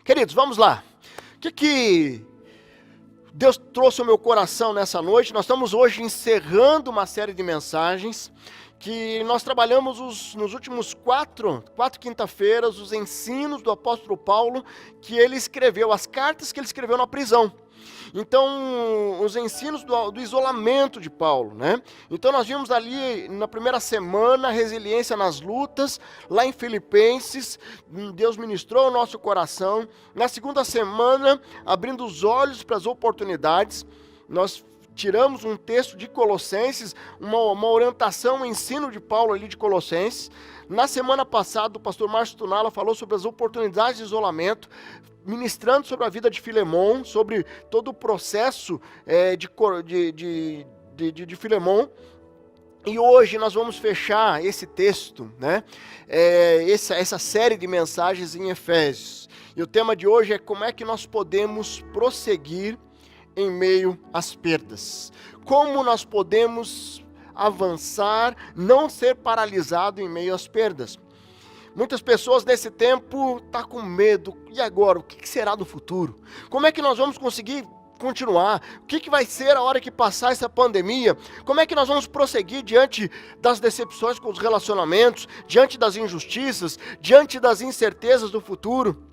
Queridos, vamos lá. O que Deus trouxe ao meu coração nessa noite? Nós estamos hoje encerrando uma série de mensagens que nós trabalhamos nos últimos quatro quinta-feiras, os ensinos do apóstolo Paulo, que ele escreveu, as cartas que ele escreveu na prisão. Então, os ensinos do isolamento de Paulo, né? Então, nós vimos ali na primeira semana, resiliência nas lutas, lá em Filipenses, Deus ministrou o nosso coração. Na segunda semana, abrindo os olhos para as oportunidades, nós tiramos um texto de Colossenses, uma orientação, um ensino de Paulo ali de Colossenses. Na semana passada, o pastor Márcio Tunala falou sobre as oportunidades de isolamento, ministrando sobre a vida de Filemon, sobre todo o processo de Filemon. E hoje nós vamos fechar esse texto, né? Essa série de mensagens em Efésios. E o tema de hoje é como é que nós podemos prosseguir em meio às perdas. Como nós podemos avançar, não ser paralisado em meio às perdas. Muitas pessoas nesse tempo estão com medo. E agora? O que será do futuro? Como é que nós vamos conseguir continuar? O que vai ser a hora que passar essa pandemia? Como é que nós vamos prosseguir diante das decepções com os relacionamentos, diante das injustiças, diante das incertezas do futuro?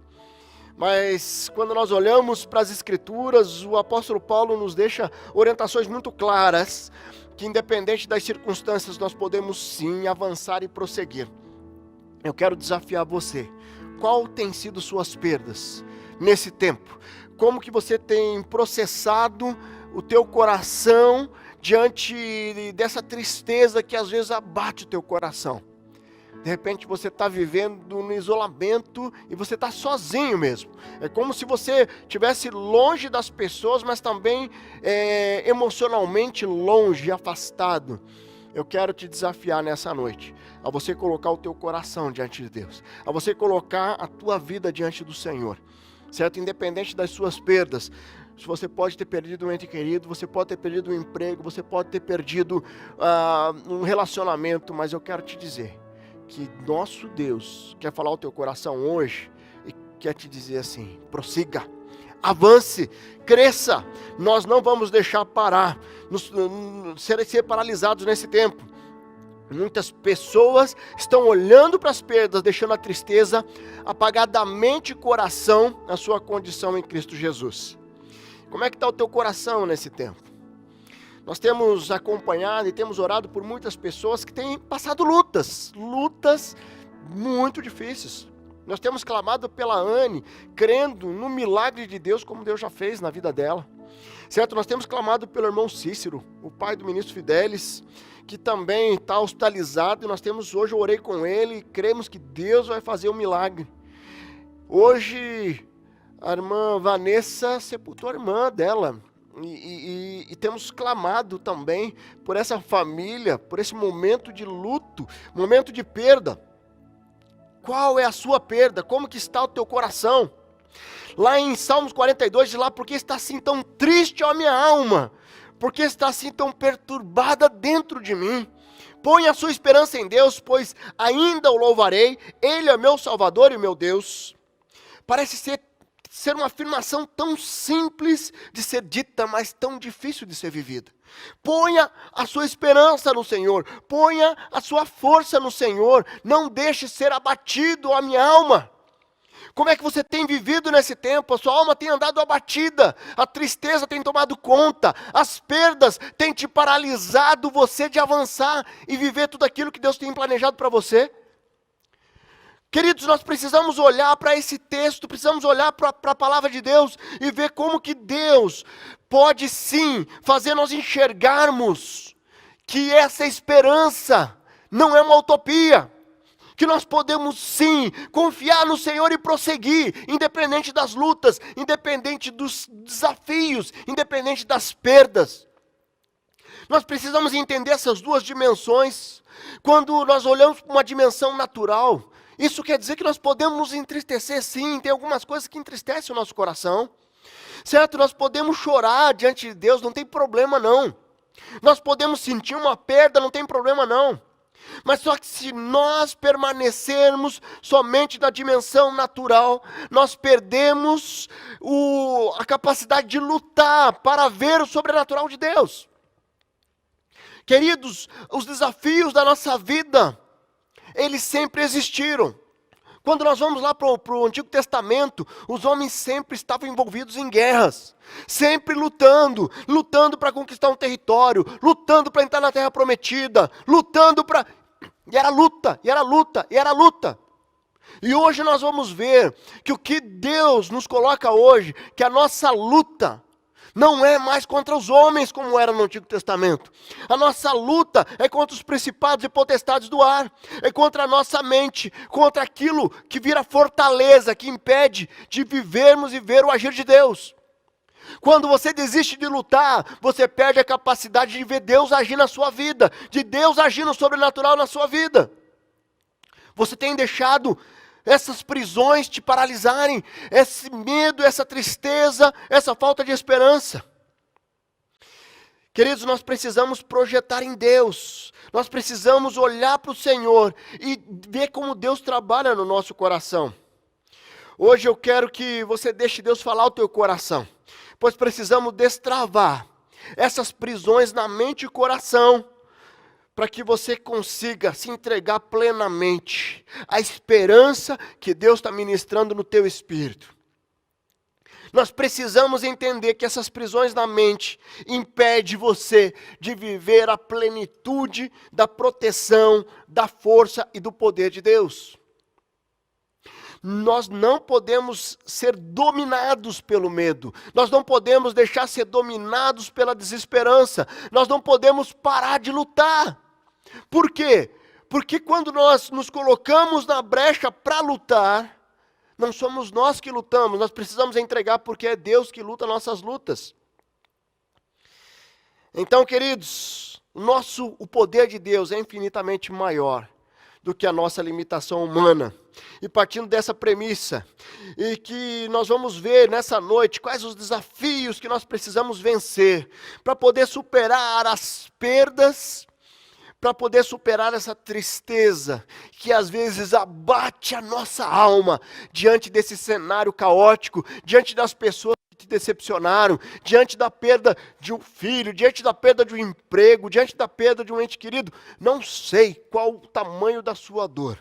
Mas quando nós olhamos para as Escrituras, o apóstolo Paulo nos deixa orientações muito claras, que independente das circunstâncias nós podemos sim avançar e prosseguir. Eu quero desafiar você. Qual tem sido suas perdas nesse tempo? Como que você tem processado o teu coração diante dessa tristeza que às vezes abate o teu coração? De repente você está vivendo no isolamento e você está sozinho mesmo. É como se você estivesse longe das pessoas, mas também emocionalmente longe, afastado. Eu quero te desafiar nessa noite, a você colocar o teu coração diante de Deus, a você colocar a tua vida diante do Senhor, certo? Independente das suas perdas, você pode ter perdido um ente querido, você pode ter perdido um emprego, você pode ter perdido um relacionamento, mas eu quero te dizer que nosso Deus quer falar ao teu coração hoje e quer te dizer assim: prossiga, avance, cresça. Nós não vamos deixar parar, ser paralisados nesse tempo. Muitas pessoas estão olhando para as perdas, deixando a tristeza apagar da mente e coração a sua condição em Cristo Jesus. Como é que está o teu coração nesse tempo? Nós temos acompanhado e temos orado por muitas pessoas que têm passado lutas muito difíceis. Nós temos clamado pela Anne, crendo no milagre de Deus, como Deus já fez na vida dela. Certo? Nós temos clamado pelo irmão Cícero, o pai do ministro Fidelis, que também está hospitalizado, e nós temos hoje, eu orei com ele, e cremos que Deus vai fazer um milagre. Hoje, a irmã Vanessa sepultou a irmã dela, e temos clamado também por essa família, por esse momento de luto, momento de perda. Qual é a sua perda? Como que está o teu coração? Lá em Salmos 42, diz lá: por que está assim tão triste a minha alma? Por que está assim tão perturbada dentro de mim? Põe a sua esperança em Deus, pois ainda o louvarei. Ele é meu Salvador e meu Deus. Parece ser uma afirmação tão simples de ser dita, mas tão difícil de ser vivida. Ponha a sua esperança no Senhor, ponha a sua força no Senhor, não deixe ser abatido a minha alma. Como é que você tem vivido nesse tempo? A sua alma tem andado abatida, a tristeza tem tomado conta, as perdas têm te paralisado você de avançar e viver tudo aquilo que Deus tem planejado para você. Queridos, nós precisamos olhar para esse texto, precisamos olhar para a palavra de Deus e ver como que Deus pode sim fazer nós enxergarmos que essa esperança não é uma utopia, que nós podemos sim confiar no Senhor e prosseguir, independente das lutas, independente dos desafios, independente das perdas. Nós precisamos entender essas duas dimensões. Quando nós olhamos para uma dimensão natural, isso quer dizer que nós podemos nos entristecer sim, tem algumas coisas que entristecem o nosso coração, certo? Nós podemos chorar diante de Deus, não tem problema não. Nós podemos sentir uma perda, não tem problema não. Mas só que se nós permanecermos somente na dimensão natural, nós perdemos a capacidade de lutar para ver o sobrenatural de Deus. Queridos, os desafios da nossa vida, eles sempre existiram. Quando nós vamos lá para o Antigo Testamento, os homens sempre estavam envolvidos em guerras, sempre lutando para conquistar um território, lutando para entrar na terra prometida, lutando para... E era luta, e era luta, e era luta. E hoje nós vamos ver que o que Deus nos coloca hoje, que a nossa luta não é mais contra os homens como era no Antigo Testamento. A nossa luta é contra os principados e potestades do ar. É contra a nossa mente, contra aquilo que vira fortaleza, que impede de vivermos e ver o agir de Deus. Quando você desiste de lutar, você perde a capacidade de ver Deus agir na sua vida, de Deus agir no sobrenatural na sua vida. Você tem deixado essas prisões te paralisarem, esse medo, essa tristeza, essa falta de esperança. Queridos, nós precisamos projetar em Deus, nós precisamos olhar para o Senhor e ver como Deus trabalha no nosso coração. Hoje eu quero que você deixe Deus falar o teu coração, pois precisamos destravar essas prisões na mente e coração, para que você consiga se entregar plenamente à esperança que Deus está ministrando no teu espírito. Nós precisamos entender que essas prisões na mente impedem você de viver a plenitude da proteção, da força e do poder de Deus. Nós não podemos ser dominados pelo medo. Nós não podemos deixar ser dominados pela desesperança. Nós não podemos parar de lutar. Por quê? Porque quando nós nos colocamos na brecha para lutar, não somos nós que lutamos, nós precisamos entregar porque é Deus que luta nossas lutas. Então, queridos, o poder de Deus é infinitamente maior do que a nossa limitação humana. E partindo dessa premissa, e que nós vamos ver nessa noite quais os desafios que nós precisamos vencer para poder superar as perdas, para poder superar essa tristeza que às vezes abate a nossa alma diante desse cenário caótico, diante das pessoas que te decepcionaram, diante da perda de um filho, diante da perda de um emprego, diante da perda de um ente querido. Não sei qual o tamanho da sua dor,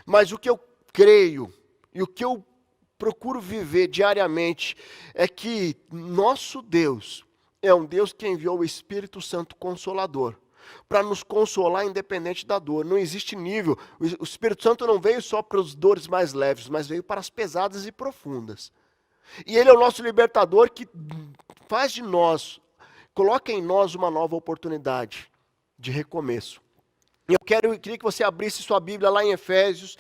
mas o que eu creio e o que eu procuro viver diariamente é que nosso Deus é um Deus que enviou o Espírito Santo Consolador para nos consolar independente da dor. Não existe nível. O Espírito Santo não veio só para as dores mais leves, mas veio para as pesadas e profundas. E Ele é o nosso libertador que faz de nós, coloca em nós uma nova oportunidade de recomeço. Eu queria que você abrisse sua Bíblia lá em Efésios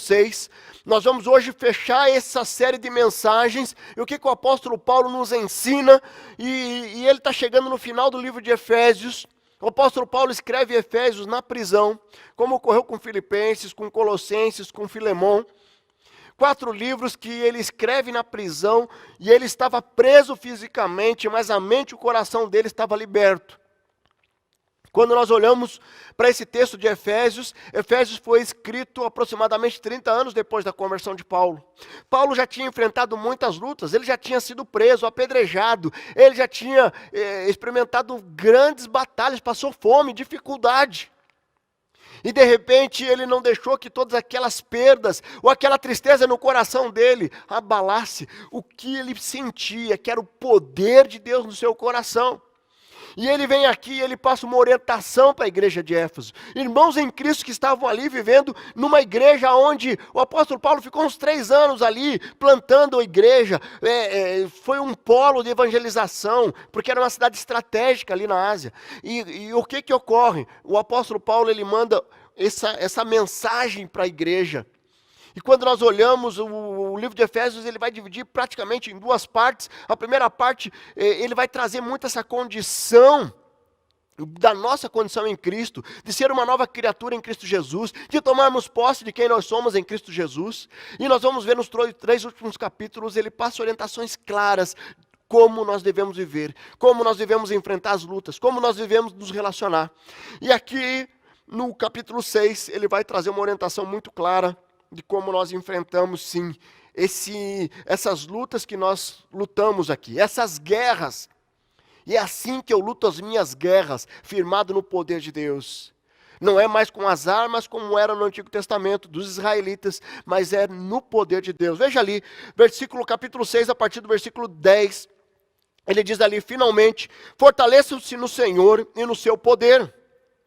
6. Nós vamos hoje fechar essa série de mensagens. E o que o apóstolo Paulo nos ensina, e ele está chegando no final do livro de Efésios. O apóstolo Paulo escreve Efésios na prisão, como ocorreu com Filipenses, com Colossenses, com Filemão. 4 livros que ele escreve na prisão, e ele estava preso fisicamente, mas a mente e o coração dele estava liberto. Quando nós olhamos para esse texto de Efésios foi escrito aproximadamente 30 anos depois da conversão de Paulo. Paulo já tinha enfrentado muitas lutas, ele já tinha sido preso, apedrejado, ele já tinha experimentado grandes batalhas, passou fome, dificuldade. E de repente ele não deixou que todas aquelas perdas, ou aquela tristeza no coração dele, abalasse o que ele sentia, que era o poder de Deus no seu coração. E ele vem aqui e ele passa uma orientação para a igreja de Éfeso. Irmãos em Cristo que estavam ali vivendo numa igreja onde o apóstolo Paulo ficou uns 3 anos ali plantando a igreja. Foi um polo de evangelização, porque era uma cidade estratégica ali na Ásia. E o que ocorre? O apóstolo Paulo ele manda essa mensagem para a igreja. E quando nós olhamos o livro de Efésios, ele vai dividir praticamente em 2 partes. A primeira parte, ele vai trazer muito essa condição, da nossa condição em Cristo, de ser uma nova criatura em Cristo Jesus, de tomarmos posse de quem nós somos em Cristo Jesus. E nós vamos ver nos 3 últimos capítulos, ele passa orientações claras, como nós devemos viver, como nós devemos enfrentar as lutas, como nós devemos nos relacionar. E aqui, no capítulo 6, ele vai trazer uma orientação muito clara de como nós enfrentamos, sim, essas lutas que nós lutamos aqui, essas guerras. E é assim que eu luto as minhas guerras, firmado no poder de Deus. Não é mais com as armas como era no Antigo Testamento dos israelitas, mas é no poder de Deus. Veja ali, capítulo 6, a partir do versículo 10, ele diz ali, finalmente, fortaleçam-se no Senhor e no seu poder,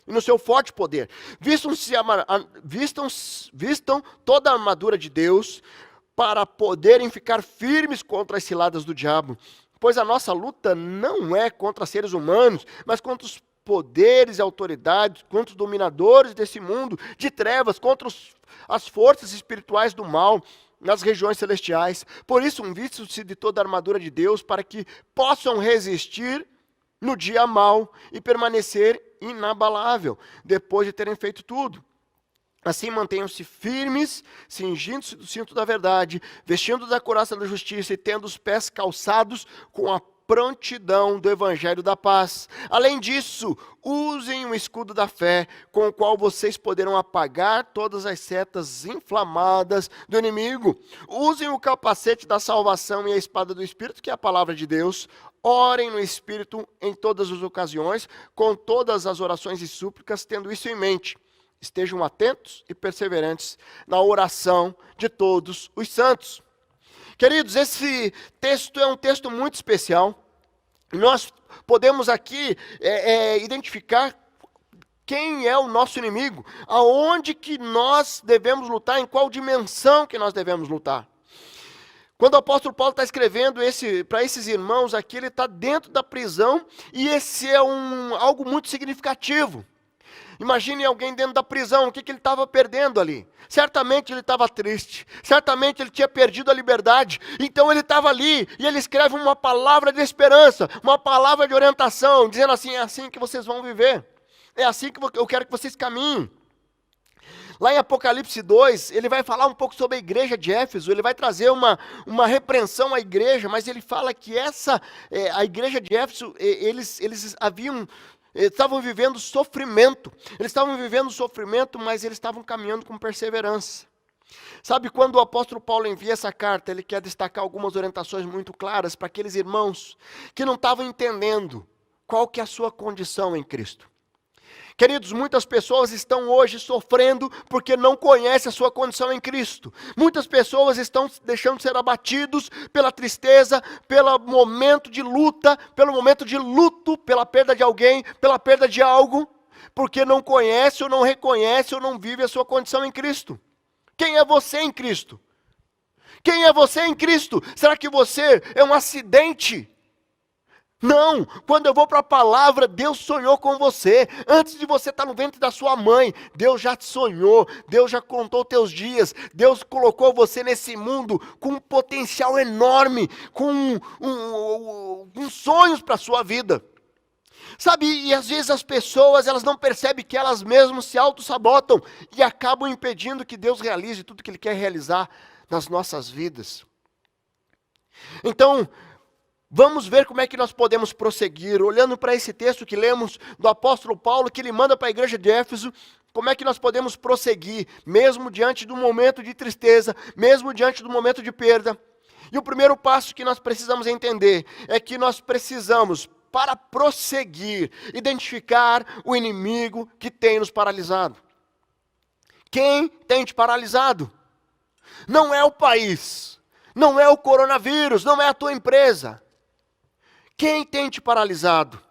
e no seu forte poder. Vistam toda a armadura de Deus, para poderem ficar firmes contra as ciladas do diabo. Pois a nossa luta não é contra seres humanos, mas contra os poderes e autoridades, contra os dominadores desse mundo de trevas, contra as forças espirituais do mal nas regiões celestiais. Por isso, vistam-se de toda a armadura de Deus, para que possam resistir no dia mau e permanecer inabalável, depois de terem feito tudo. Assim mantenham-se firmes, cingindo-se do cinto da verdade, vestindo da couraça da justiça e tendo os pés calçados com a prontidão do evangelho da paz. Além disso, usem o escudo da fé, com o qual vocês poderão apagar todas as setas inflamadas do inimigo. Usem o capacete da salvação e a espada do Espírito, que é a palavra de Deus. Orem no Espírito em todas as ocasiões, com todas as orações e súplicas, tendo isso em mente. Estejam atentos e perseverantes na oração de todos os santos. Queridos, esse texto é um texto muito especial. Nós podemos aqui identificar quem é o nosso inimigo, aonde que nós devemos lutar, em qual dimensão que nós devemos lutar. Quando o apóstolo Paulo está escrevendo para esses irmãos aqui, ele está dentro da prisão, e esse é algo muito significativo. Imagine alguém dentro da prisão, o que ele estava perdendo ali? Certamente ele estava triste, certamente ele tinha perdido a liberdade, então ele estava ali, e ele escreve uma palavra de esperança, uma palavra de orientação, dizendo assim, é assim que vocês vão viver, é assim que eu quero que vocês caminhem. Lá em Apocalipse 2, ele vai falar um pouco sobre a igreja de Éfeso, ele vai trazer uma repreensão à igreja, mas ele fala que a igreja de Éfeso, eles estavam vivendo sofrimento, mas eles estavam caminhando com perseverança. Sabe, quando o apóstolo Paulo envia essa carta, ele quer destacar algumas orientações muito claras para aqueles irmãos que não estavam entendendo qual que é a sua condição em Cristo. Queridos, muitas pessoas estão hoje sofrendo porque não conhecem a sua condição em Cristo. Muitas pessoas estão deixando de ser abatidos pela tristeza, pelo momento de luta, pelo momento de luto, pela perda de alguém, pela perda de algo, porque não conhece ou não reconhece ou não vive a sua condição em Cristo. Quem é você em Cristo? Quem é você em Cristo? Será que você é um acidente? Não, quando eu vou para a palavra, Deus sonhou com você. Antes de você estar no ventre da sua mãe, Deus já te sonhou, Deus já contou teus dias, Deus colocou você nesse mundo com um potencial enorme, com sonhos para a sua vida. Sabe, e às vezes as pessoas, elas não percebem que elas mesmas se auto-sabotam e acabam impedindo que Deus realize tudo que Ele quer realizar nas nossas vidas. Então, vamos ver como é que nós podemos prosseguir, olhando para esse texto que lemos do apóstolo Paulo, que ele manda para a igreja de Éfeso, como é que nós podemos prosseguir, mesmo diante do momento de tristeza, mesmo diante do momento de perda. E o primeiro passo que nós precisamos entender é que nós precisamos, para prosseguir, identificar o inimigo que tem nos paralisado. Quem tem te paralisado? Não é o país, não é o coronavírus, não é a tua empresa. Quem tem te paralisado?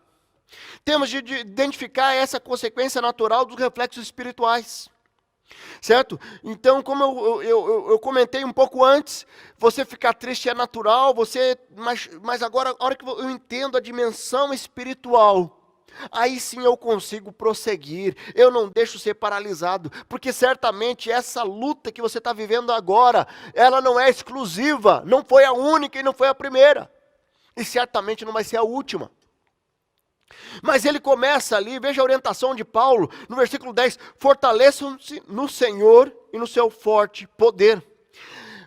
Temos de identificar essa consequência natural dos reflexos espirituais. Certo? Então, como eu comentei um pouco antes, você ficar triste é natural, mas agora, a hora que eu entendo a dimensão espiritual, aí sim eu consigo prosseguir, eu não deixo ser paralisado, porque certamente essa luta que você está vivendo agora, ela não é exclusiva, não foi a única e não foi a primeira, e certamente não vai ser a última. Mas ele começa ali, veja a orientação de Paulo, no versículo 10, fortaleçam-se no Senhor e no seu forte poder.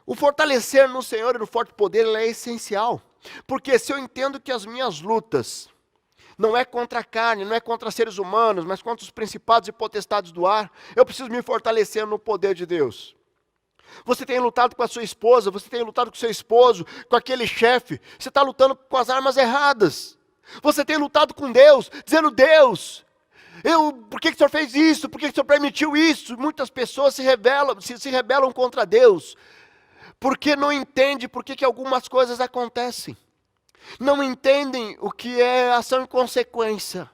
O fortalecer no Senhor e no forte poder é essencial, porque se eu entendo que as minhas lutas, Não é contra a carne, não é contra seres humanos, mas contra os principados e potestades do ar. Eu preciso me fortalecer no poder de Deus. Você tem lutado com a sua esposa, você tem lutado com o seu esposo, com aquele chefe. Você está lutando com as armas erradas. Você tem lutado com Deus, dizendo: Deus, por que o Senhor fez isso? Por que o Senhor permitiu isso? Muitas pessoas se rebelam contra Deus, porque não entendem por que algumas coisas acontecem. Não entendem o que é ação e consequência.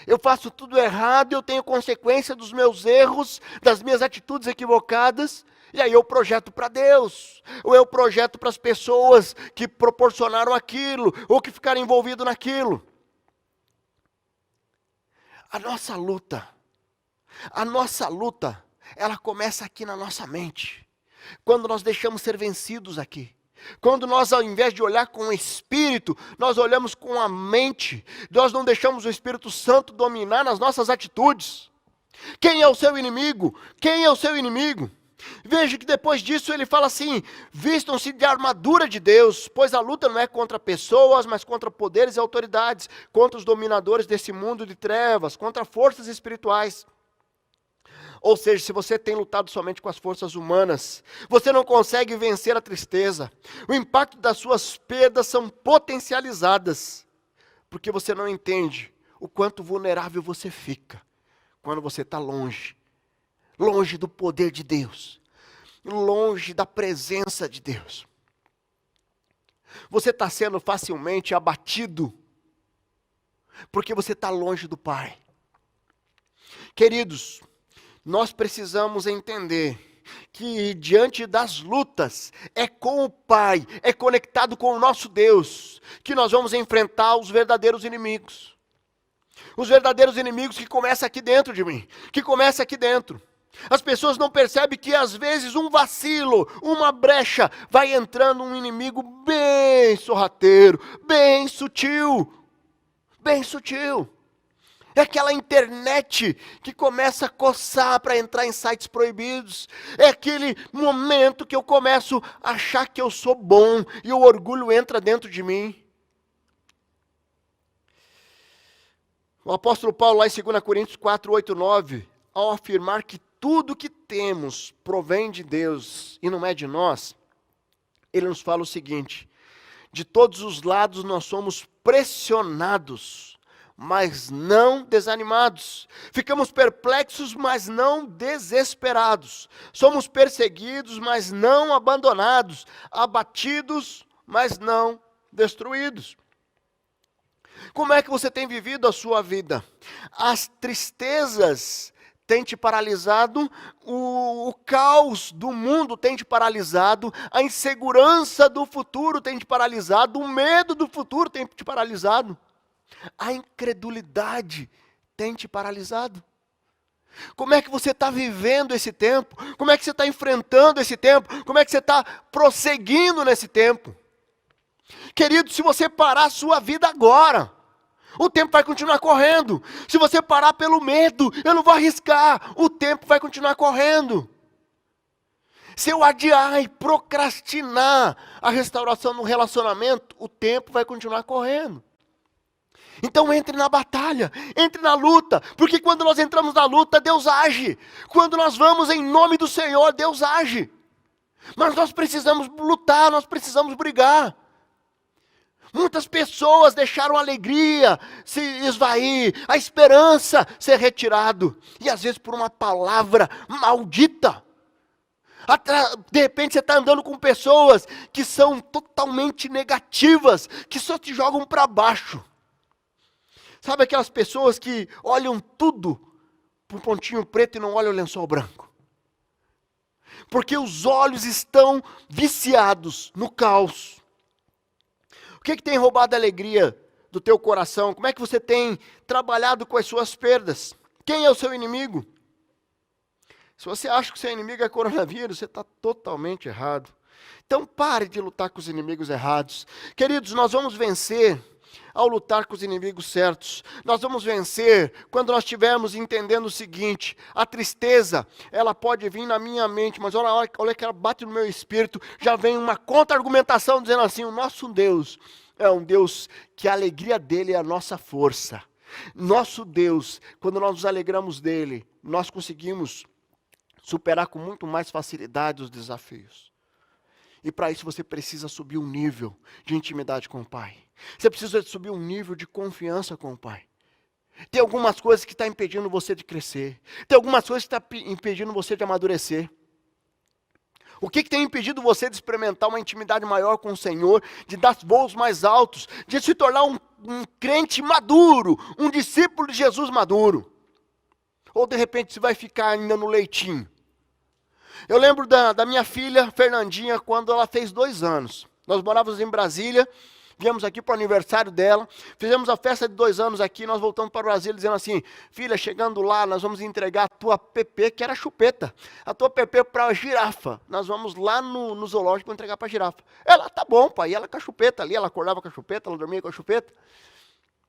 Eu faço tudo errado, eu tenho consequência dos meus erros, das minhas atitudes equivocadas, e aí eu projeto para Deus, ou eu projeto para as pessoas que proporcionaram aquilo, ou que ficaram envolvidos naquilo. A nossa luta, ela começa aqui na nossa mente, quando nós deixamos ser vencidos aqui. Quando nós, ao invés de olhar com o Espírito, nós olhamos com a mente, nós não deixamos o Espírito Santo dominar nas nossas atitudes. Quem é o seu inimigo? Quem é o seu inimigo? Veja que depois disso ele fala assim: vistam-se de armadura de Deus, pois a luta não é contra pessoas, mas contra poderes e autoridades, contra os dominadores desse mundo de trevas, contra forças espirituais. Ou seja, se você tem lutado somente com as forças humanas, você não consegue vencer a tristeza. O impacto das suas perdas são potencializadas, porque você não entende o quanto vulnerável você fica quando você está longe do poder de Deus, longe da presença de Deus. Você está sendo facilmente abatido, porque você está longe do Pai. Queridos, nós precisamos entender que diante das lutas, é com o Pai, é conectado com o nosso Deus, que nós vamos enfrentar os verdadeiros inimigos. Os verdadeiros inimigos que começam aqui dentro de mim, que começam aqui dentro. As pessoas não percebem que às vezes um vacilo, uma brecha, vai entrando um inimigo bem sorrateiro, bem sutil. Bem sutil. É aquela internet que começa a coçar para entrar em sites proibidos. É aquele momento que eu começo a achar que eu sou bom e o orgulho entra dentro de mim. O apóstolo Paulo, lá em 2 Coríntios 4, 8, 9, ao afirmar que tudo que temos provém de Deus e não é de nós, ele nos fala o seguinte: de todos os lados nós somos pressionados, mas não desanimados. Ficamos perplexos, mas não desesperados. Somos perseguidos, mas não abandonados. Abatidos, mas não destruídos. Como é que você tem vivido a sua vida? As tristezas têm te paralisado, o caos do mundo tem te paralisado, a insegurança do futuro tem te paralisado, o medo do futuro tem te paralisado. A incredulidade tem te paralisado. Como é que você está vivendo esse tempo? Como é que você está enfrentando esse tempo? Como é que você está prosseguindo nesse tempo? Querido, se você parar a sua vida agora, o tempo vai continuar correndo. Se você parar pelo medo, eu não vou arriscar, o tempo vai continuar correndo. Se eu adiar e procrastinar a restauração no relacionamento, o tempo vai continuar correndo. Então entre na batalha, entre na luta, porque quando nós entramos na luta, Deus age. Quando nós vamos em nome do Senhor, Deus age. Mas nós precisamos lutar, nós precisamos brigar. Muitas pessoas deixaram a alegria se esvair, a esperança ser retirado. E às vezes por uma palavra maldita. De repente você está andando com pessoas que são totalmente negativas, que só te jogam para baixo. Sabe aquelas pessoas que olham tudo para um pontinho preto e não olham o lençol branco? Porque os olhos estão viciados no caos. O que tem roubado a alegria do teu coração? Como é que você tem trabalhado com as suas perdas? Quem é o seu inimigo? Se você acha que o seu inimigo é coronavírus, você está totalmente errado. Então pare de lutar com os inimigos errados. Queridos, nós vamos vencer ao lutar com os inimigos certos. Nós vamos vencer quando nós estivermos entendendo o seguinte: a tristeza, ela pode vir na minha mente, mas olha que ela bate no meu espírito, já vem uma contra-argumentação dizendo assim: o nosso Deus é um Deus que a alegria dele é a nossa força. Nosso Deus, quando nós nos alegramos dele, nós conseguimos superar com muito mais facilidade os desafios. E para isso você precisa subir um nível de intimidade com o Pai. Você precisa subir um nível de confiança com o Pai. Tem algumas coisas que estão impedindo você de crescer. Tem algumas coisas que estão impedindo você de amadurecer. O que tem impedido você de experimentar uma intimidade maior com o Senhor, de dar voos mais altos, de se tornar um crente maduro, um discípulo de Jesus maduro? Ou de repente você vai ficar ainda no leitinho? Eu lembro da minha filha, Fernandinha, quando ela fez 2 anos. Nós morávamos em Brasília, viemos aqui para o aniversário dela, fizemos a festa de 2 anos aqui, nós voltamos para Brasília dizendo assim: filha, chegando lá, nós vamos entregar a tua PP, que era chupeta, a tua PP para a girafa. Nós vamos lá no zoológico entregar para a girafa. Ela, tá bom, pai, e ela com a chupeta ali, ela acordava com a chupeta, ela dormia com a chupeta.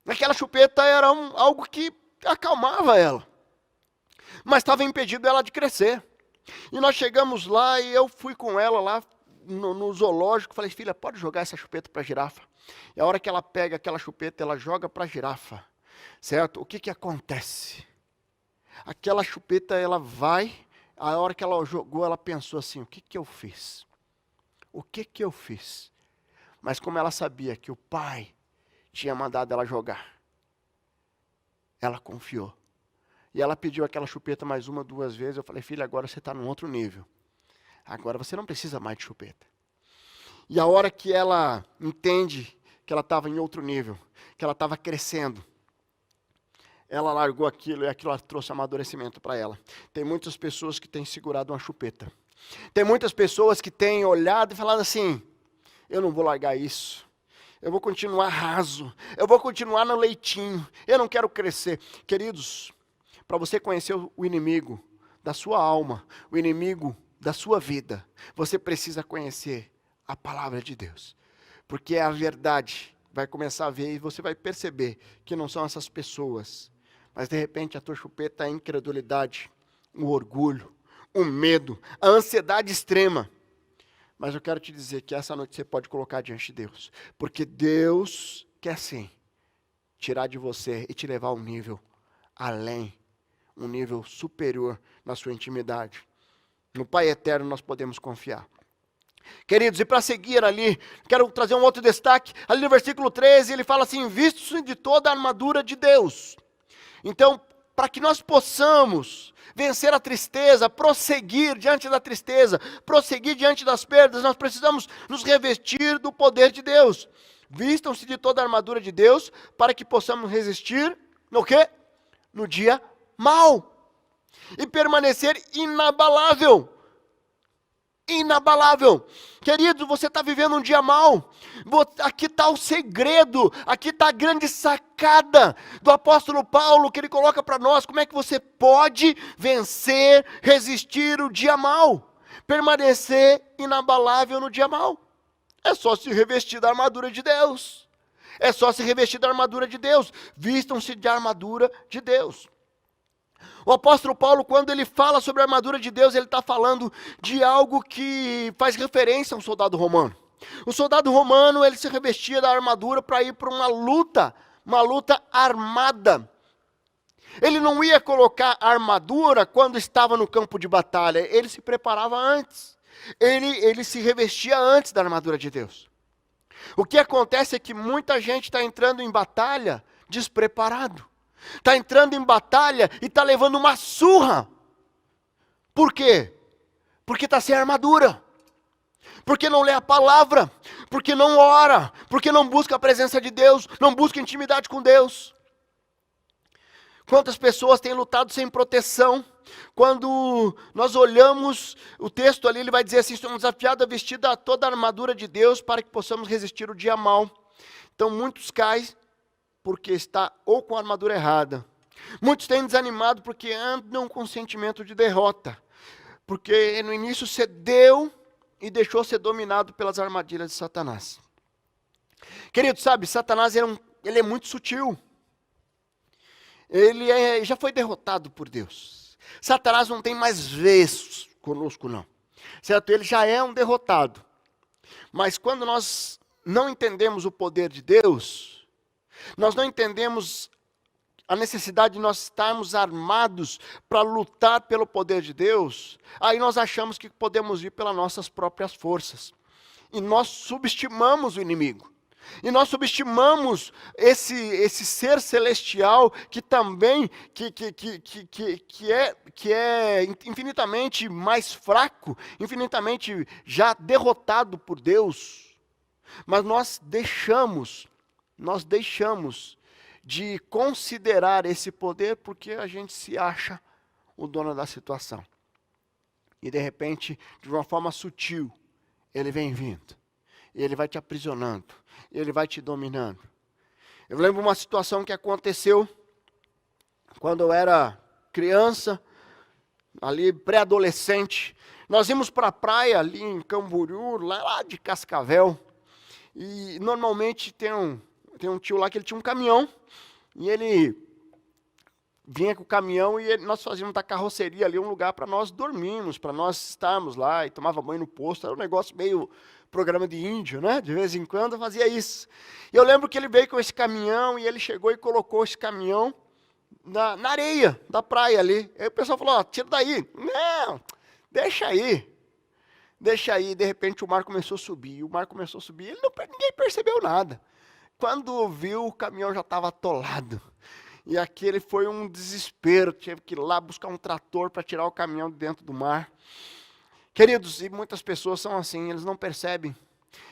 Aquela chupeta era algo que acalmava ela, mas estava impedindo ela de crescer. E nós chegamos lá e eu fui com ela lá no zoológico, falei: filha, pode jogar essa chupeta para a girafa. E a hora que ela pega aquela chupeta, ela joga para a girafa, certo? O que acontece? Aquela chupeta, ela vai, a hora que ela jogou, ela pensou assim: o que eu fiz? O que eu fiz? Mas como ela sabia que o pai tinha mandado ela jogar, ela confiou. E ela pediu aquela chupeta mais 1, 2 vezes. Eu falei: filha, agora você está num outro nível. Agora você não precisa mais de chupeta. E a hora que ela entende que ela estava em outro nível, que ela estava crescendo, ela largou aquilo e aquilo trouxe amadurecimento para ela. Tem muitas pessoas que têm segurado uma chupeta. Tem muitas pessoas que têm olhado e falado assim: eu não vou largar isso. Eu vou continuar raso. Eu vou continuar no leitinho. Eu não quero crescer. Queridos, para você conhecer o inimigo da sua alma, o inimigo da sua vida, você precisa conhecer a palavra de Deus. Porque a verdade vai começar a ver e você vai perceber que não são essas pessoas. Mas de repente a tua chupeta é a incredulidade, o orgulho, o medo, a ansiedade extrema. Mas eu quero te dizer que essa noite você pode colocar diante de Deus. Porque Deus quer sim tirar de você e te levar a um nível além, um nível superior na sua intimidade. No Pai Eterno nós podemos confiar. Queridos, e para seguir ali, quero trazer um outro destaque. Ali no versículo 13, ele fala assim: vistos de toda a armadura de Deus. Então, para que nós possamos vencer a tristeza, prosseguir diante da tristeza, prosseguir diante das perdas, nós precisamos nos revestir do poder de Deus. Vistam-se de toda a armadura de Deus, para que possamos resistir, no quê? No dia mau. E permanecer inabalável. Inabalável. Querido, você está vivendo um dia mau. Aqui está o segredo, aqui está a grande sacada do apóstolo Paulo, que ele coloca para nós. Como é que você pode vencer, resistir o dia mau? Permanecer inabalável no dia mau. É só se revestir da armadura de Deus. É só se revestir da armadura de Deus. Vistam-se de armadura de Deus. O apóstolo Paulo, quando ele fala sobre a armadura de Deus, ele está falando de algo que faz referência a um soldado romano. O soldado romano, ele se revestia da armadura para ir para uma luta armada. Ele não ia colocar a armadura quando estava no campo de batalha, ele se preparava antes. Ele se revestia antes da armadura de Deus. O que acontece é que muita gente está entrando em batalha despreparado. Está entrando em batalha e está levando uma surra. Por quê? Porque está sem armadura. Porque não lê a palavra. Porque não ora. Porque não busca a presença de Deus. Não busca intimidade com Deus. Quantas pessoas têm lutado sem proteção? Quando nós olhamos o texto ali, ele vai dizer assim: somos desafiados a vestir toda a armadura de Deus para que possamos resistir o dia mau. Então muitos caem porque está ou com a armadura errada. Muitos têm desanimado porque andam com sentimento de derrota. Porque no início cedeu e deixou ser dominado pelas armadilhas de Satanás. Querido, sabe, Satanás ele é muito sutil. Ele já foi derrotado por Deus. Satanás não tem mais vez conosco, não. Certo? Ele já é um derrotado. Mas quando nós não entendemos o poder de Deus, nós não entendemos a necessidade de nós estarmos armados para lutar pelo poder de Deus, aí nós achamos que podemos ir pelas nossas próprias forças. E nós subestimamos o inimigo. E nós subestimamos esse ser celestial que também que é infinitamente mais fraco, infinitamente já derrotado por Deus. Mas nós deixamos de considerar esse poder porque a gente se acha o dono da situação. E de repente, de uma forma sutil, ele vem vindo. E ele vai te aprisionando. E ele vai te dominando. Eu lembro uma situação que aconteceu quando eu era criança, ali pré-adolescente. Nós íamos para a praia ali em Camboriú, lá de Cascavel. E normalmente tem um tio lá que ele tinha um caminhão. E ele vinha com o caminhão e nós fazíamos da carroceria ali um lugar para nós dormirmos, para nós estarmos lá e tomava banho no posto. Era um negócio meio programa de índio, né? De vez em quando eu fazia isso. E eu lembro que ele veio com esse caminhão e ele chegou e colocou esse caminhão na areia da praia ali. Aí o pessoal falou, tira daí. Não, deixa aí. Deixa aí. De repente o mar começou a subir. Ninguém percebeu nada. Quando viu, o caminhão já estava atolado. E aquele foi um desespero. Tive que ir lá buscar um trator para tirar o caminhão de dentro do mar. Queridos, e muitas pessoas são assim, eles não percebem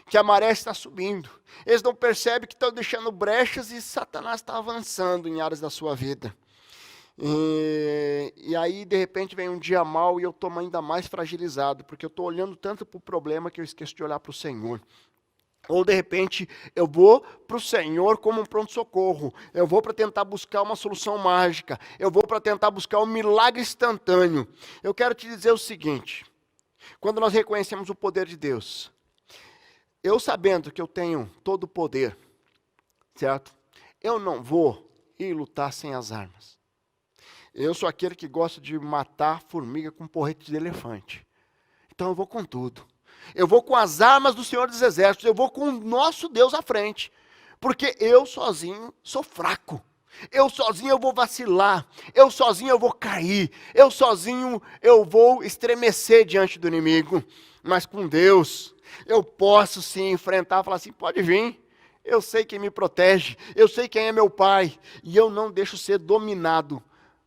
que a maré está subindo. Eles não percebem que estão deixando brechas e Satanás está avançando em áreas da sua vida. E aí, de repente, vem um dia mau e eu estou ainda mais fragilizado, porque eu estou olhando tanto para o problema que eu esqueço de olhar para o Senhor. Ou, de repente, eu vou para o Senhor como um pronto-socorro. Eu vou para tentar buscar uma solução mágica. Eu vou para tentar buscar um milagre instantâneo. Eu quero te dizer o seguinte. Quando nós reconhecemos o poder de Deus, eu sabendo que eu tenho todo o poder, certo? Eu não vou ir lutar sem as armas. Eu sou aquele que gosta de matar formiga com porrete de elefante. Então eu vou com tudo. Eu vou com as armas do Senhor dos Exércitos, eu vou com o nosso Deus à frente. Porque eu sozinho sou fraco. Eu sozinho eu vou vacilar, eu sozinho eu vou cair, eu sozinho eu vou estremecer diante do inimigo. Mas com Deus, eu posso sim enfrentar, falar assim, pode vir, eu sei quem me protege, eu sei quem é meu Pai, e eu não deixo ser dominado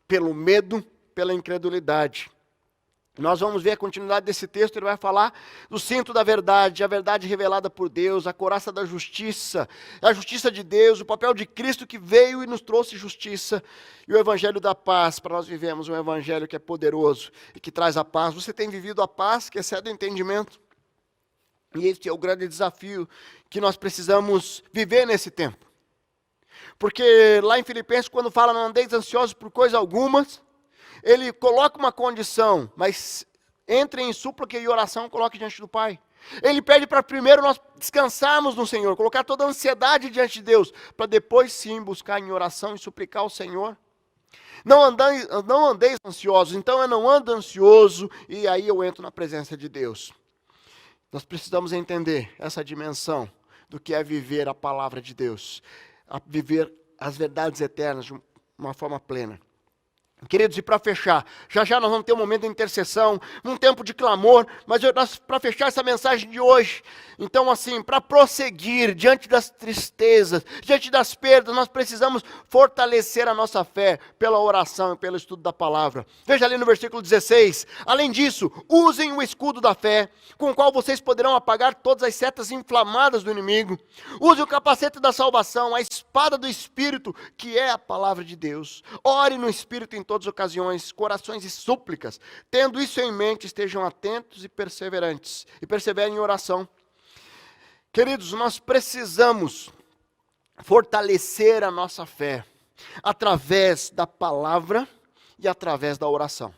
pelo medo, pela incredulidade. Nós vamos ver a continuidade desse texto, ele vai falar do cinto da verdade, a verdade revelada por Deus, a couraça da justiça, a justiça de Deus, o papel de Cristo que veio e nos trouxe justiça, e o evangelho da paz, para nós vivermos um evangelho que é poderoso e que traz a paz. Você tem vivido a paz que excede o entendimento? E este é o grande desafio que nós precisamos viver nesse tempo. Porque lá em Filipenses, quando fala não andeis ansiosos por coisa alguma, ele coloca uma condição, mas entre em súplica e oração, coloque diante do Pai. Ele pede para primeiro nós descansarmos no Senhor, colocar toda a ansiedade diante de Deus, para depois sim buscar em oração e suplicar ao Senhor. Não andeis ansiosos, então eu não ando ansioso e aí eu entro na presença de Deus. Nós precisamos entender essa dimensão do que é viver a palavra de Deus, a viver as verdades eternas de uma forma plena. Queridos, e para fechar, já nós vamos ter um momento de intercessão, um tempo de clamor, mas para fechar essa mensagem de hoje, então assim, para prosseguir diante das tristezas, diante das perdas, nós precisamos fortalecer a nossa fé pela oração e pelo estudo da palavra. Veja ali no versículo 16, além disso, usem o escudo da fé, com o qual vocês poderão apagar todas as setas inflamadas do inimigo. Use o capacete da salvação, a espada do Espírito, que é a palavra de Deus. Ore no Espírito em todas as ocasiões, corações e súplicas. Tendo isso em mente, estejam atentos e perseverantes. E perseverem em oração. Queridos, nós precisamos fortalecer a nossa fé através da palavra e através da oração.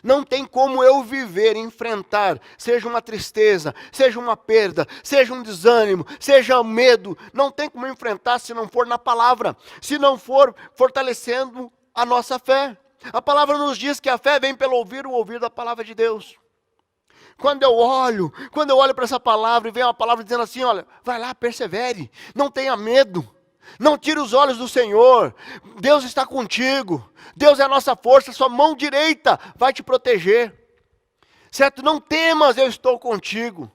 Não tem como eu viver, enfrentar, seja uma tristeza, seja uma perda, seja um desânimo, seja um medo. Não tem como enfrentar se não for na palavra, se não for fortalecendo a nossa fé. A palavra nos diz que a fé vem pelo ouvir o ouvir da palavra de Deus. Quando eu olho para essa palavra e vem uma palavra dizendo assim, olha, vai lá, persevere, não tenha medo. Não tire os olhos do Senhor. Deus está contigo. Deus é a nossa força, sua mão direita vai te proteger. Certo? Não temas, eu estou contigo.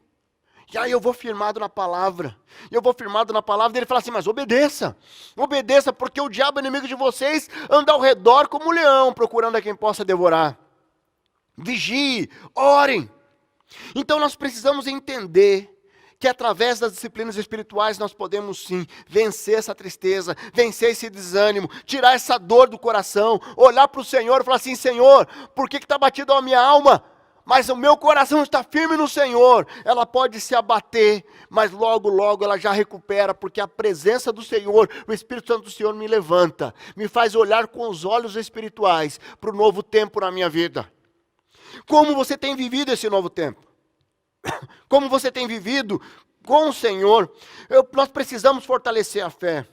E aí eu vou firmado na palavra. Eu vou firmado na palavra. Ele fala assim, mas obedeça. Obedeça, porque o diabo, inimigo de vocês, anda ao redor como um leão, procurando a quem possa devorar. Vigie, orem. Então nós precisamos entender que através das disciplinas espirituais nós podemos sim vencer essa tristeza, vencer esse desânimo, tirar essa dor do coração, olhar para o Senhor e falar assim, Senhor, por que está batido a minha alma? Mas o meu coração está firme no Senhor. Ela pode se abater, mas logo, logo ela já recupera, porque a presença do Senhor, o Espírito Santo do Senhor me levanta, me faz olhar com os olhos espirituais para o novo tempo na minha vida. Como você tem vivido esse novo tempo? Como você tem vivido com o Senhor? Nós precisamos fortalecer a fé.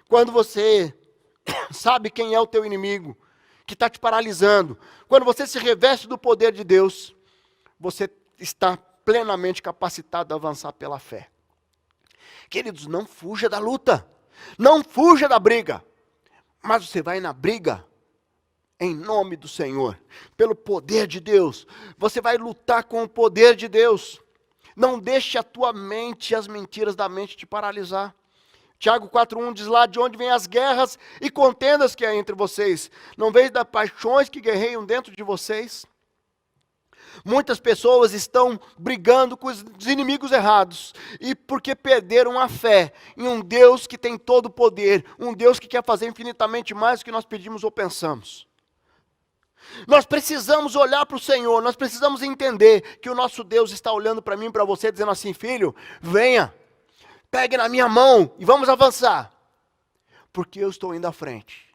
Quando você sabe quem é o teu inimigo, que está te paralisando, quando você se reveste do poder de Deus, você está plenamente capacitado a avançar pela fé. Queridos, não fuja da luta, não fuja da briga, mas você vai na briga em nome do Senhor, pelo poder de Deus. Você vai lutar com o poder de Deus. Não deixe a tua mente, as mentiras da mente te paralisar. Tiago 4,1 diz lá, de onde vêm as guerras e contendas que há entre vocês? Não vem das paixões que guerreiam dentro de vocês? Muitas pessoas estão brigando com os inimigos errados, e porque perderam a fé em um Deus que tem todo o poder, um Deus que quer fazer infinitamente mais do que nós pedimos ou pensamos. Nós precisamos olhar para o Senhor, nós precisamos entender que o nosso Deus está olhando para mim e para você, dizendo assim, filho, venha, pegue na minha mão e vamos avançar, porque eu estou indo à frente.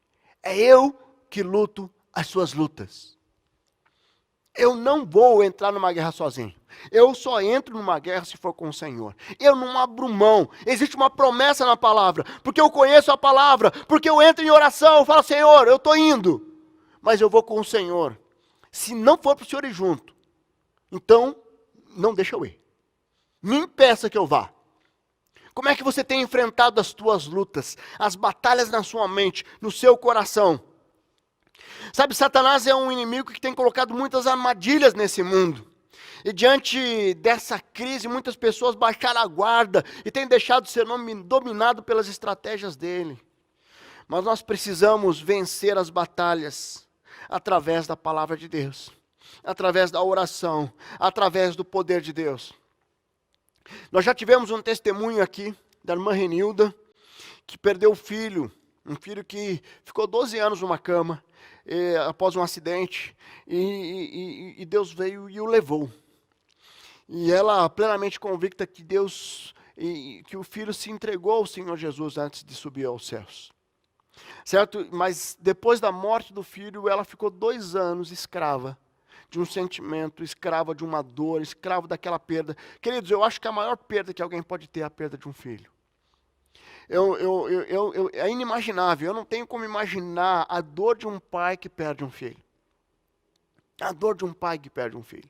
É eu que luto as suas lutas. Eu não vou entrar numa guerra sozinho. Eu só entro numa guerra se for com o Senhor. Eu não abro mão. Existe uma promessa na palavra, porque eu conheço a palavra, porque eu entro em oração, eu falo, Senhor, eu estou indo, mas eu vou com o Senhor. Se não for para o Senhor ir junto, então não deixa eu ir. Me impeça que eu vá. Como é que você tem enfrentado as tuas lutas, as batalhas na sua mente, no seu coração? Sabe, Satanás é um inimigo que tem colocado muitas armadilhas nesse mundo. E diante dessa crise, muitas pessoas baixaram a guarda e têm deixado de ser dominado pelas estratégias dele. Mas nós precisamos vencer as batalhas através da palavra de Deus, através da oração, através do poder de Deus. Nós já tivemos um testemunho aqui da irmã Renilda, que perdeu o filho, um filho que ficou 12 anos numa cama, após um acidente, e Deus veio e o levou. E ela plenamente convicta que Deus, que o filho se entregou ao Senhor Jesus antes de subir aos céus. Certo? Mas depois da morte do filho, ela ficou 2 anos escrava de um sentimento, escrava de uma dor, escravo daquela perda. Queridos, eu acho que a maior perda que alguém pode ter é a perda de um filho. É inimaginável, eu não tenho como imaginar a dor de um pai que perde um filho. A dor de um pai que perde um filho.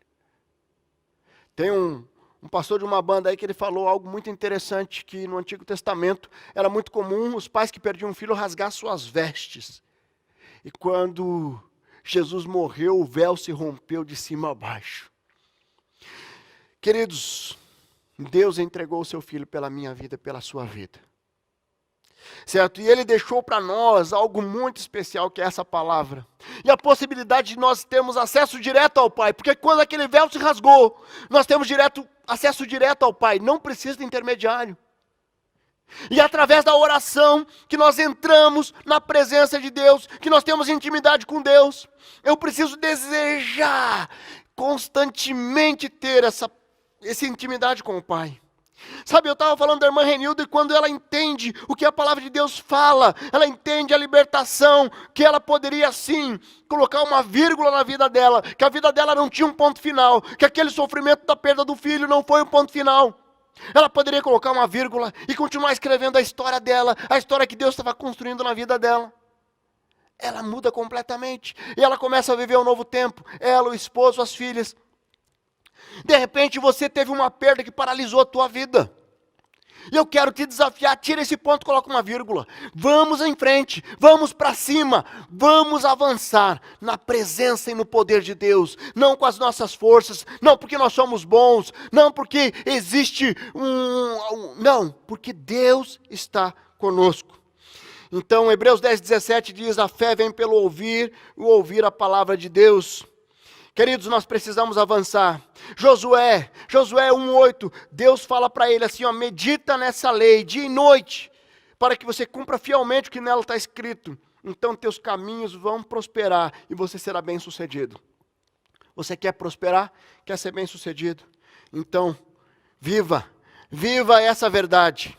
Tem um pastor de uma banda aí que ele falou algo muito interessante, que no Antigo Testamento era muito comum os pais que perdiam um filho rasgar suas vestes. E quando Jesus morreu, o véu se rompeu de cima a baixo. Queridos, Deus entregou o seu filho pela minha vida, pela sua vida. Certo? E ele deixou para nós algo muito especial, que é essa palavra. E a possibilidade de nós termos acesso direto ao Pai. Porque quando aquele véu se rasgou, nós temos acesso direto ao Pai. Não precisa de intermediário. E através da oração que nós entramos na presença de Deus, que nós temos intimidade com Deus. Eu preciso desejar constantemente ter essa intimidade com o Pai. Sabe, eu estava falando da irmã Renilda, e quando ela entende o que a palavra de Deus fala, ela entende a libertação, que ela poderia sim colocar uma vírgula na vida dela, que a vida dela não tinha um ponto final, que aquele sofrimento da perda do filho não foi o ponto final. Ela poderia colocar uma vírgula e continuar escrevendo a história dela, a história que Deus estava construindo na vida dela. Ela muda completamente, e ela começa a viver um novo tempo, ela, o esposo, as filhas. De repente você teve uma perda que paralisou a tua vida. E eu quero te desafiar, tira esse ponto, coloca uma vírgula. Vamos em frente, vamos para cima, vamos avançar na presença e no poder de Deus. Não com as nossas forças, não porque nós somos bons, não porque existe não, porque Deus está conosco. Então, Hebreus 10:17 diz, a fé vem pelo ouvir, o ouvir a palavra de Deus. Queridos, nós precisamos avançar. Josué 1:8, Deus fala para ele assim, ó, medita nessa lei dia e noite, para que você cumpra fielmente o que nela está escrito. Então teus caminhos vão prosperar e você será bem sucedido. Você quer prosperar? Quer ser bem sucedido? Então, viva essa verdade.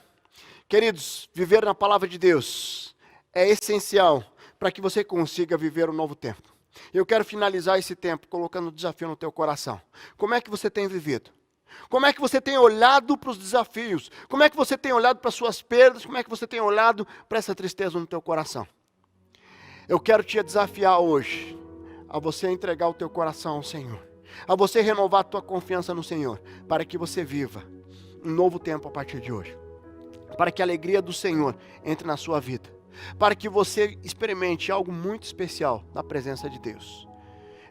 Queridos, viver na palavra de Deus é essencial para que você consiga viver um novo tempo. Eu quero finalizar esse tempo colocando um desafio no teu coração. Como é que você tem vivido? Como é que você tem olhado para os desafios? Como é que você tem olhado para as suas perdas? Como é que você tem olhado para essa tristeza no teu coração? Eu quero te desafiar hoje a você entregar o teu coração ao Senhor. A você renovar a tua confiança no Senhor. Para que você viva um novo tempo a partir de hoje. Para que a alegria do Senhor entre na sua vida. Para que você experimente algo muito especial na presença de Deus.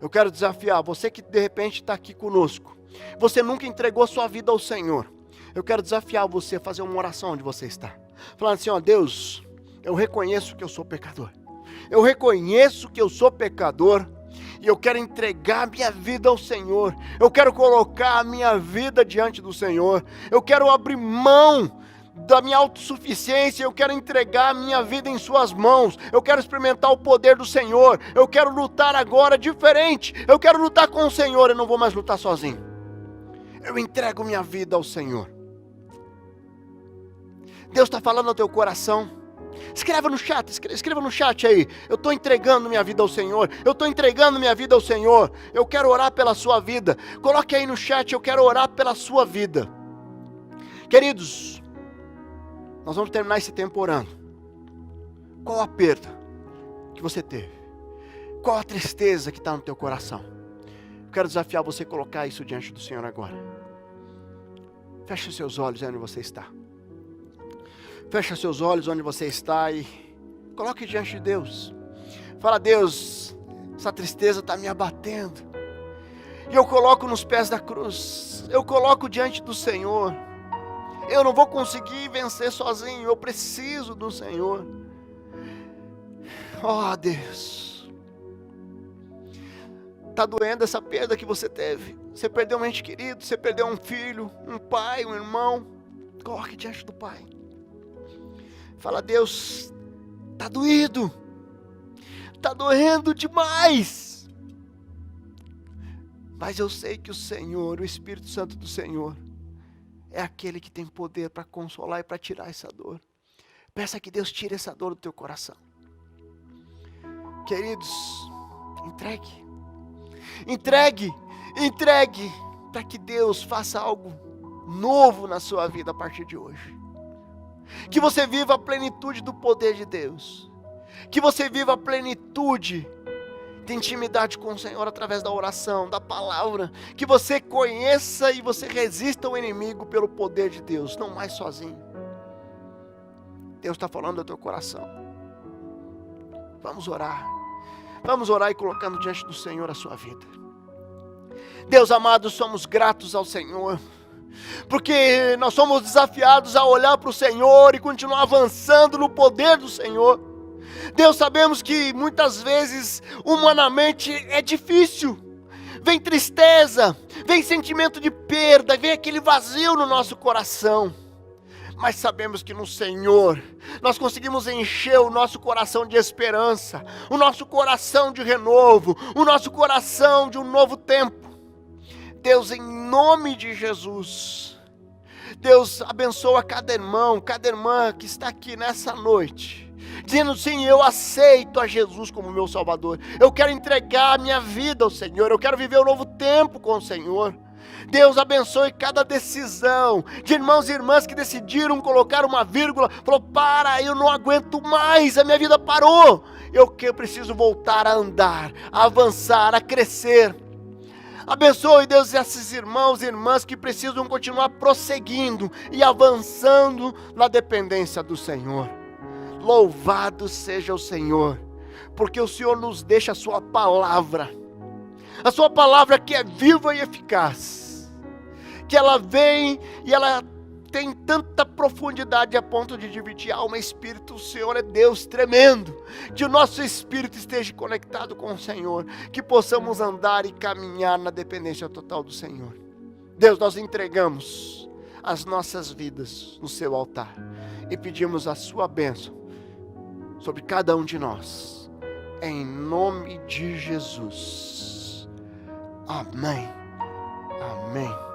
Eu quero desafiar você que de repente está aqui conosco. Você nunca entregou sua vida ao Senhor. Eu quero desafiar você a fazer uma oração onde você está. Falando assim, ó, Deus, eu reconheço que eu sou pecador. Eu reconheço que eu sou pecador. E eu quero entregar a minha vida ao Senhor. Eu quero colocar a minha vida diante do Senhor. Eu quero abrir mão da minha autossuficiência, eu quero entregar a minha vida em suas mãos, eu quero experimentar o poder do Senhor, eu quero lutar agora diferente, eu quero lutar com o Senhor, eu não vou mais lutar sozinho, eu entrego minha vida ao Senhor. Deus está falando ao teu coração, escreva no chat aí, eu estou entregando minha vida ao Senhor, eu estou entregando minha vida ao Senhor, eu quero orar pela sua vida, coloque aí no chat, eu quero orar pela sua vida. Queridos, nós vamos terminar esse tempo orando. Qual a perda que você teve? Qual a tristeza que está no teu coração? Eu quero desafiar você a colocar isso diante do Senhor agora. Feche os seus olhos onde você está. Feche seus olhos onde você está e coloque diante de Deus. Fala, Deus, essa tristeza está me abatendo. E eu coloco nos pés da cruz. Eu coloco diante do Senhor. Eu não vou conseguir vencer sozinho, eu preciso do Senhor. Oh, Deus. Está doendo essa perda que você teve. Você perdeu um ente querido, você perdeu um filho, um pai, um irmão. Coloque diante do Pai. Fala, Deus, está doído. Está doendo demais. Mas eu sei que o Senhor, o Espírito Santo do Senhor, é aquele que tem poder para consolar e para tirar essa dor. Peça que Deus tire essa dor do teu coração. Queridos, entregue para que Deus faça algo novo na sua vida a partir de hoje. Que você viva a plenitude do poder de Deus. Que você viva a plenitude de intimidade com o Senhor através da oração, da palavra. Que você conheça e você resista ao inimigo pelo poder de Deus, não mais sozinho. Deus está falando ao teu coração. Vamos orar e colocando diante do Senhor a sua vida. Deus amado, somos gratos ao Senhor, porque nós somos desafiados a olhar para o Senhor e continuar avançando no poder do Senhor. Deus, sabemos que muitas vezes, humanamente, é difícil. Vem tristeza, vem sentimento de perda, vem aquele vazio no nosso coração. Mas sabemos que no Senhor, nós conseguimos encher o nosso coração de esperança, o nosso coração de renovo, o nosso coração de um novo tempo. Deus, em nome de Jesus, Deus, abençoa cada irmão, cada irmã que está aqui nessa noite, dizendo sim, eu aceito a Jesus como meu Salvador, eu quero entregar a minha vida ao Senhor, eu quero viver um novo tempo com o Senhor. Deus, abençoe cada decisão de irmãos e irmãs que decidiram colocar uma vírgula, falou, para, eu não aguento mais, a minha vida parou, eu preciso voltar a andar, a avançar, a crescer. Abençoe, Deus, esses irmãos e irmãs que precisam continuar prosseguindo e avançando na dependência do Senhor. Louvado seja o Senhor, porque o Senhor nos deixa a sua palavra que é viva e eficaz, que ela vem e ela tem tanta profundidade a ponto de dividir alma e espírito. O Senhor é Deus tremendo. Que o nosso espírito esteja conectado com o Senhor, que possamos andar e caminhar na dependência total do Senhor. Deus, nós entregamos as nossas vidas no seu altar e pedimos a sua bênção sobre cada um de nós, em nome de Jesus. Amém. Amém.